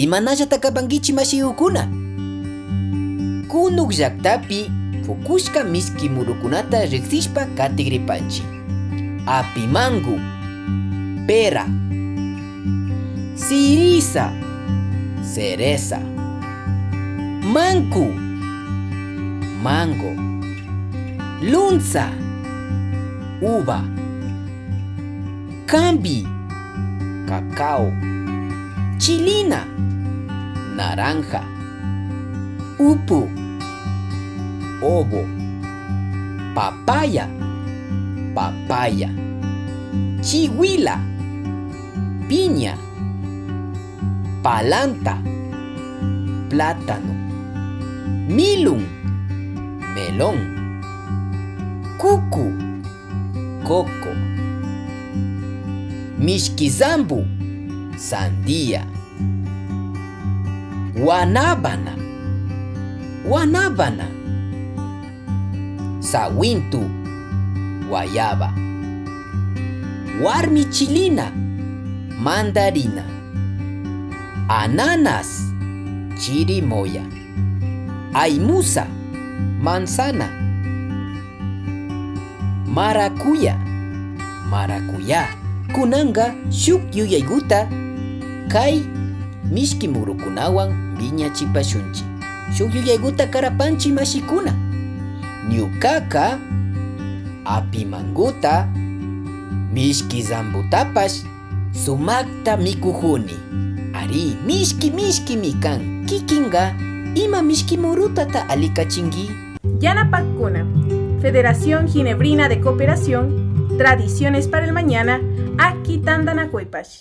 Imanallata kapankichik masiyukuna. Kunuk llaktapi fukushka miski murukunata riksishpa katigripanchik. Apimangu, pera, sirisa, cereza, manku, mango, lunza, uva, cambi, cacao, chilina, naranja, upu, ovo, papaya, papaya, chihuila, piña, palanta, plátano, milun, melón, cucu, coco, mishkizambu, sandía, guanábana, guanábana, sawintu, guayaba, warmichilina, mandarina, ananas, chirimoya, aymusa, manzana, maracuya, maracuyá. Kunanga shuk yuyaykuta kay mishki murukunawan viñachipashunchik. Shuk yuyaykuta karapanchik mashikuna. Ñukaka apimanguta mishkizambutapash sumakta mikujuni. Ari mishki kan kikinga ima mishki murutata alikachinki. Yanapakuna, Federación Ginebrina de Cooperación, Tradiciones para el Mañana, Aquitandanacuepash.